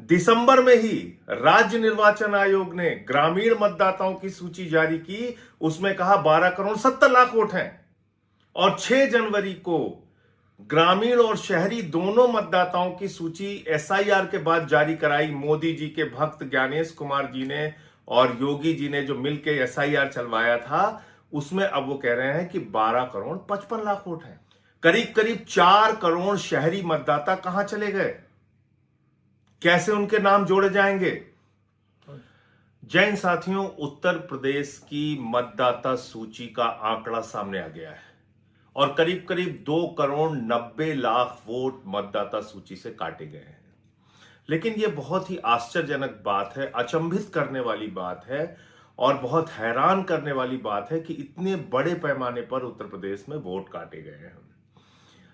दिसंबर में ही राज्य निर्वाचन आयोग ने ग्रामीण मतदाताओं की सूची जारी की। उसमें कहा 12 करोड़ 70 लाख वोट हैं और 6 जनवरी को ग्रामीण और शहरी दोनों मतदाताओं की सूची एसआईआर के बाद जारी कराई। मोदी जी के भक्त ज्ञानेश कुमार जी ने और योगी जी ने जो मिलकर एसआईआर चलवाया था, उसमें अब वो कह रहे हैं कि 12 करोड़ 55 लाख वोट हैं। करीब करीब 4 करोड़ शहरी मतदाता कहां चले गए? कैसे उनके नाम जोड़े जाएंगे? जैन साथियों, उत्तर प्रदेश की मतदाता सूची का आंकड़ा सामने आ गया है और करीब करीब 2 करोड़ 90 लाख वोट मतदाता सूची से काटे गए हैं। लेकिन यह बहुत ही आश्चर्यजनक बात है, अचंभित करने वाली बात है और बहुत हैरान करने वाली बात है कि इतने बड़े पैमाने पर उत्तर प्रदेश में वोट काटे गए हैं।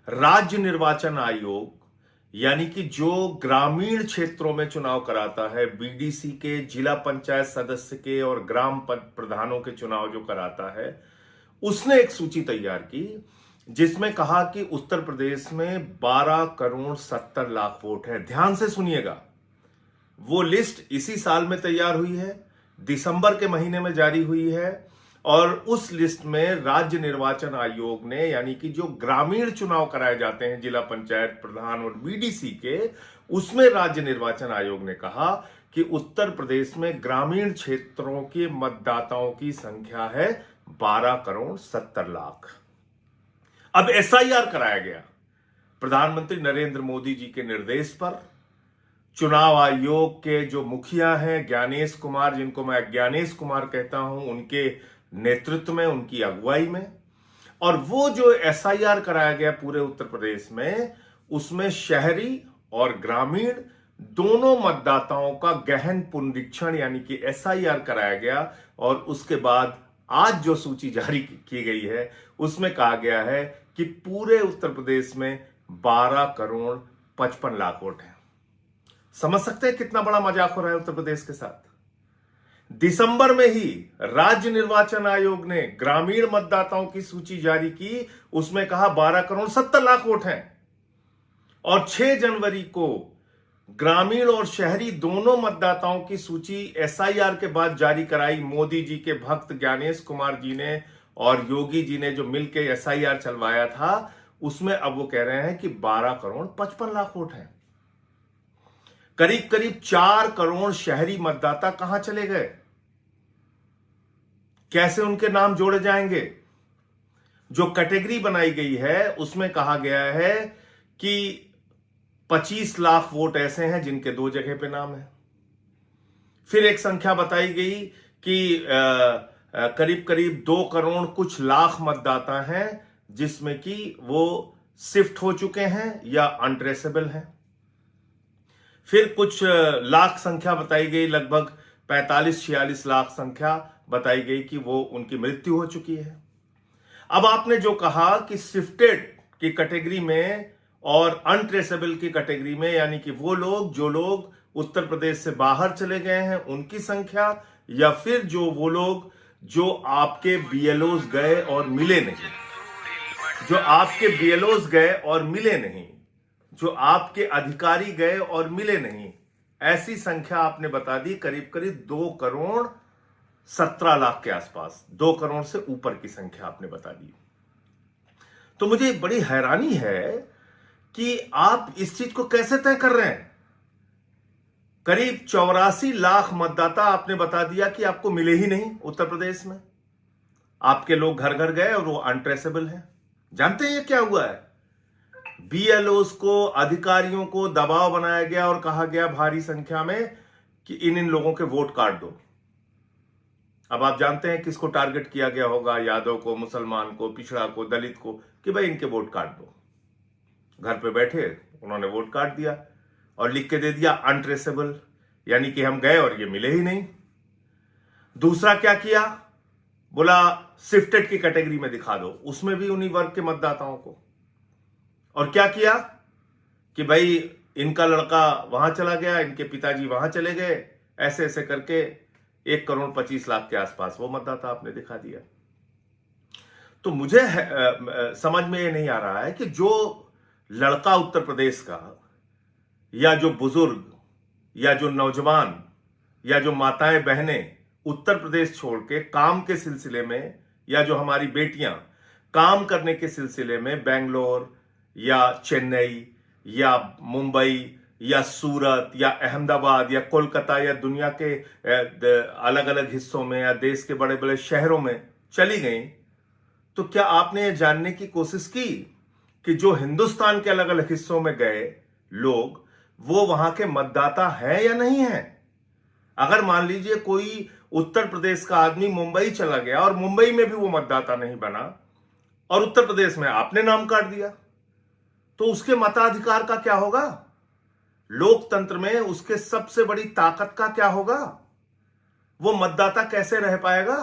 राज्य निर्वाचन आयोग यानी कि जो ग्रामीण क्षेत्रों में चुनाव कराता है, बीडीसी के, जिला पंचायत सदस्य के और ग्राम प्रधानों के चुनाव जो कराता है, उसने एक सूची तैयार की जिसमें कहा कि उत्तर प्रदेश में 12 करोड़ 70 लाख वोट है। ध्यान से सुनिएगा, वो लिस्ट इसी साल में तैयार हुई है, दिसंबर के महीने में जारी हुई है और उस लिस्ट में राज्य निर्वाचन आयोग ने, यानी कि जो ग्रामीण चुनाव कराए जाते हैं जिला पंचायत प्रधान और बीडीसी के, उसमें राज्य निर्वाचन आयोग ने कहा कि उत्तर प्रदेश में ग्रामीण क्षेत्रों के मतदाताओं की संख्या है 12 करोड़ 70 लाख। अब एसआईआर कराया गया प्रधानमंत्री नरेंद्र मोदी जी के निर्देश पर। चुनाव आयोग के जो मुखिया हैं ज्ञानेश कुमार, जिनको मैं ज्ञानेश कुमार कहता हूं, उनके नेतृत्व में, उनकी अगुवाई में, और वो जो एसआईआर कराया गया पूरे उत्तर प्रदेश में, उसमें शहरी और ग्रामीण दोनों मतदाताओं का गहन पुनरीक्षण यानी कि एसआईआर कराया गया। और उसके बाद आज जो सूची जारी की गई है उसमें कहा गया है कि पूरे उत्तर प्रदेश में 12 करोड़ 55 लाख वोट हैं। समझ सकते हैं कितना बड़ा मजाक हो रहा है उत्तर प्रदेश के साथ? दिसंबर में ही राज्य निर्वाचन आयोग ने ग्रामीण मतदाताओं की सूची जारी की। उसमें कहा 12 करोड़ 70 लाख वोट हैं और 6 जनवरी को ग्रामीण और शहरी दोनों मतदाताओं की सूची एसआईआर के बाद जारी कराई। मोदी जी के भक्त ज्ञानेश कुमार जी ने और योगी जी ने जो मिलकर एसआईआर चलवाया था, उसमें अब वो कह रहे हैं कि 12 करोड़ 55 लाख वोट हैं। करीब करीब 4 करोड़ शहरी मतदाता कहां चले गए? कैसे उनके नाम जोड़े जाएंगे? जो कैटेगरी बनाई गई है उसमें कहा गया है कि 25 लाख वोट ऐसे हैं जिनके 2 जगह पे नाम है। फिर एक संख्या बताई गई कि करीब करीब 2 करोड़ कुछ लाख मतदाता हैं जिसमें कि वो शिफ्ट हो चुके हैं या अनट्रेसेबल हैं। फिर कुछ लाख संख्या बताई गई, लगभग 45-46 लाख संख्या बताई गई कि वो उनकी मृत्यु हो चुकी है। अब आपने जो कहा कि शिफ्टेड की कैटेगरी में और अनट्रेसेबल की कैटेगरी में, यानी कि वो लोग जो लोग उत्तर प्रदेश से बाहर चले गए हैं उनकी संख्या, या फिर वो लोग जो आपके बीएलओज गए और मिले नहीं, जो आपके बीएलओज गए और मिले नहीं, जो आपके अधिकारी गए और मिले नहीं, ऐसी संख्या आपने बता दी करीब करीब 2 करोड़ 17 लाख के आसपास। 2 करोड़ से ऊपर की संख्या आपने बता दी। तो मुझे बड़ी हैरानी है कि आप इस चीज को कैसे तय कर रहे हैं। करीब 84 लाख मतदाता आपने बता दिया कि आपको मिले ही नहीं उत्तर प्रदेश में। आपके लोग घर घर गए और वो अनट्रेसेबल हैं। जानते हैं ये क्या हुआ है? बीएलओस को, अधिकारियों को दबाव बनाया गया और कहा गया भारी संख्या में कि इन लोगों के वोट काट दो। अब आप जानते हैं किसको टारगेट किया गया होगा? यादव को, मुसलमान को, पिछड़ा को, दलित को, कि भाई इनके वोट काट दो। घर पे बैठे उन्होंने वोट काट दिया और लिख के दे दिया अनट्रेसेबल, यानी कि हम गए और ये मिले ही नहीं। दूसरा क्या किया? बोला शिफ्टेड की कैटेगरी में दिखा दो, उसमें भी उन्हीं वर्ग के मतदाताओं को। और क्या किया कि भाई इनका लड़का वहां चला गया, इनके पिताजी वहां चले गए, ऐसे ऐसे करके 1 करोड़ 25 लाख के आसपास वो मतदाता आपने दिखा दिया। तो मुझे समझ में ये नहीं आ रहा है कि जो लड़का उत्तर प्रदेश का, या जो बुजुर्ग, या जो नौजवान या जो माताएं बहनें उत्तर प्रदेश छोड़ के काम के सिलसिले में, या जो हमारी बेटियां काम करने के सिलसिले में बेंगलोर या चेन्नई या मुंबई या सूरत या अहमदाबाद या कोलकाता या दुनिया के अलग अलग हिस्सों में या देश के बड़े बड़े शहरों में चली गई, तो क्या आपने ये जानने की कोशिश की कि जो हिंदुस्तान के अलग अलग हिस्सों में गए लोग वो वहां के मतदाता हैं या नहीं हैं? अगर मान लीजिए कोई उत्तर प्रदेश का आदमी मुंबई चला गया और मुंबई में भी वो मतदाता नहीं बना और उत्तर प्रदेश में आपने नाम काट दिया, तो उसके मताधिकार का क्या होगा? लोकतंत्र में उसके सबसे बड़ी ताकत का क्या होगा? वो मतदाता कैसे रह पाएगा?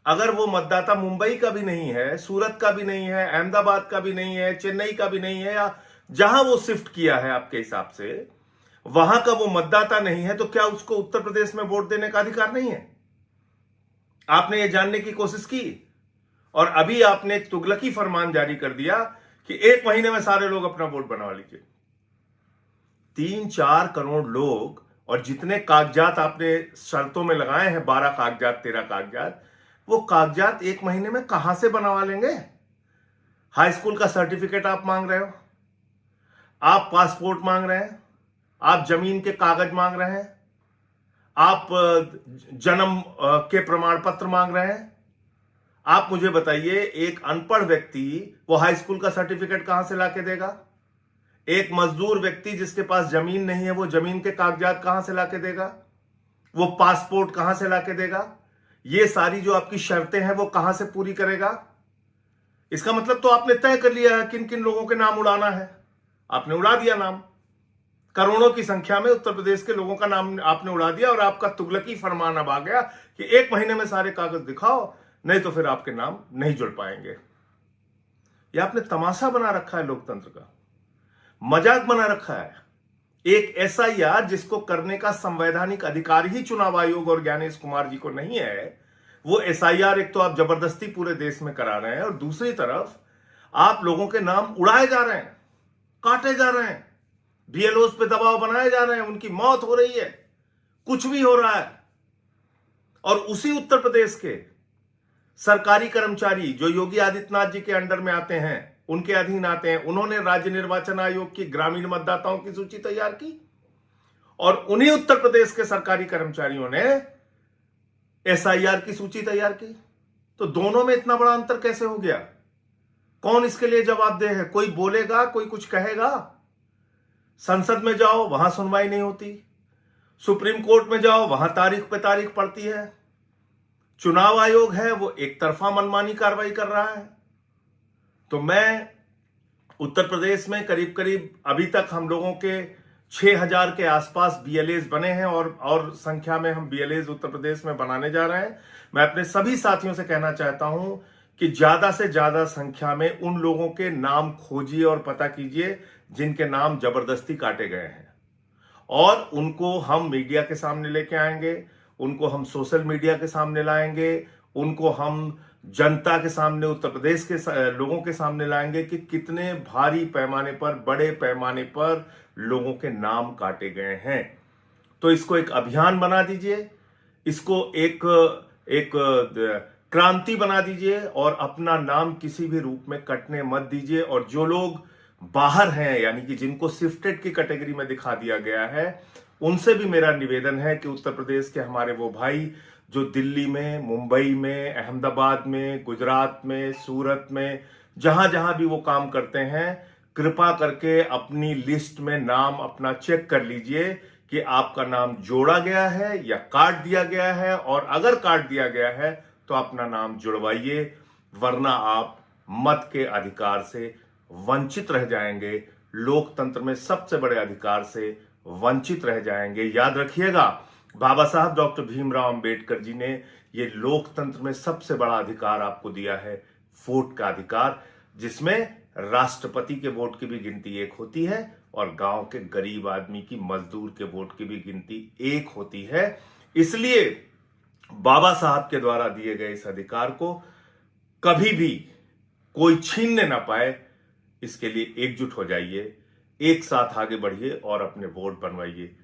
अगर वो मतदाता मुंबई का भी नहीं है, सूरत का भी नहीं है, अहमदाबाद का भी नहीं है, चेन्नई का भी नहीं है, या जहां वो शिफ्ट किया है आपके हिसाब से वहां का वो मतदाता नहीं है, तो क्या उसको उत्तर प्रदेश में वोट देने का अधिकार नहीं है? आपने ये जानने की कोशिश की? और अभी आपने एक तुगलकी फरमान जारी कर दिया कि 1 महीने में सारे लोग अपना वोट बनवा लीजिए। 3-4 करोड़ लोग, और जितने कागजात आपने शर्तों में लगाए हैं, 12 कागजात 13 कागजात, वो कागजात 1 महीने में कहां से बनवा लेंगे? हाई स्कूल का सर्टिफिकेट आप मांग रहे हो, आप पासपोर्ट मांग रहे हैं, आप जमीन के कागज मांग रहे हैं, आप जन्म के प्रमाण पत्र मांग रहे हैं। आप मुझे बताइए, एक अनपढ़ व्यक्ति वो हाई स्कूल का सर्टिफिकेट कहां से लाके देगा? एक मजदूर व्यक्ति जिसके पास जमीन नहीं है वो जमीन के कागजात कहां से लाके देगा? वो पासपोर्ट कहां से लाके देगा? ये सारी जो आपकी शर्तें हैं वो कहां से पूरी करेगा? इसका मतलब तो आपने तय कर लिया है किन किन लोगों के नाम उड़ाना है। आपने उड़ा दिया नाम, करोड़ों की संख्या में उत्तर प्रदेश के लोगों का नाम आपने उड़ा दिया, और आपका तुगलकी फरमान अब आ गया कि 1 महीने में सारे कागज दिखाओ, नहीं तो फिर आपके नाम नहीं जुड़ पाएंगे। ये आपने तमाशा बना रखा है, लोकतंत्र का मजाक बना रखा है। एक एसआईआर जिसको करने का संवैधानिक अधिकार ही चुनाव आयोग और ज्ञानेश कुमार जी को नहीं है, वो एसआईआर एक तो आप जबरदस्ती पूरे देश में करा रहे हैं, और दूसरी तरफ आप लोगों के नाम उड़ाए जा रहे हैं, काटे जा रहे हैं, बीएलओस पे दबाव बनाए जा रहे हैं, उनकी मौत हो रही है, कुछ भी हो रहा है। और उसी उत्तर प्रदेश के सरकारी कर्मचारी जो योगी आदित्यनाथ जी के अंडर में आते हैं, उनके अधीन आते हैं, उन्होंने राज्य निर्वाचन आयोग की ग्रामीण मतदाताओं की सूची तैयार की, और उन्हीं उत्तर प्रदेश के सरकारी कर्मचारियों ने एसआईआर की सूची तैयार की। तो दोनों में इतना बड़ा अंतर कैसे हो गया? कौन इसके लिए जवाबदेह है? कोई बोलेगा, कोई कुछ कहेगा? संसद में जाओ, वहां सुनवाई नहीं होती, सुप्रीम कोर्ट में जाओ, वहां तारीख पे तारीख पड़ती है, चुनाव आयोग है वो एक तरफा मनमानी कार्रवाई कर रहा है। तो मैं उत्तर प्रदेश में करीब करीब अभी तक हम लोगों के 6000 के आसपास बीएलएस बने हैं, और संख्या में हम बीएलएस उत्तर प्रदेश में बनाने जा रहे हैं। मैं अपने सभी साथियों से कहना चाहता हूं कि ज्यादा से ज्यादा संख्या में उन लोगों के नाम खोजिए और पता कीजिए जिनके नाम जबरदस्ती काटे गए हैं, और उनको हम मीडिया के सामने लेके आएंगे, उनको हम सोशल मीडिया के सामने लाएंगे, उनको हम जनता के सामने, उत्तर प्रदेश के लोगों के सामने लाएंगे कि कितने भारी पैमाने पर, बड़े पैमाने पर लोगों के नाम काटे गए हैं। तो इसको एक अभियान बना दीजिए, इसको एक क्रांति बना दीजिए, और अपना नाम किसी भी रूप में कटने मत दीजिए। और जो लोग बाहर हैं, यानी कि जिनको शिफ्टेड की कैटेगरी में दिखा दिया गया है, उनसे भी मेरा निवेदन है कि उत्तर प्रदेश के हमारे वो भाई जो दिल्ली में, मुंबई में, अहमदाबाद में, गुजरात में, सूरत में, जहां जहां भी वो काम करते हैं, कृपा करके अपनी लिस्ट में नाम अपना चेक कर लीजिए कि आपका नाम जोड़ा गया है या काट दिया गया है, और अगर काट दिया गया है तो अपना नाम जुड़वाइए, वरना आप मत के अधिकार से वंचित रह जाएंगे, लोकतंत्र में सबसे बड़े अधिकार से वंचित रह जाएंगे। याद रखिएगा, बाबा साहब डॉक्टर भीमराव अंबेडकर जी ने ये लोकतंत्र में सबसे बड़ा अधिकार आपको दिया है, वोट का अधिकार, जिसमें राष्ट्रपति के वोट की भी गिनती एक होती है और गांव के गरीब आदमी की, मजदूर के वोट की भी गिनती एक होती है। इसलिए बाबा साहब के द्वारा दिए गए इस अधिकार को कभी भी कोई छीनने ना पाए, इसके लिए एकजुट हो जाइए, एक साथ आगे बढ़िए और अपने वोट बनवाइए।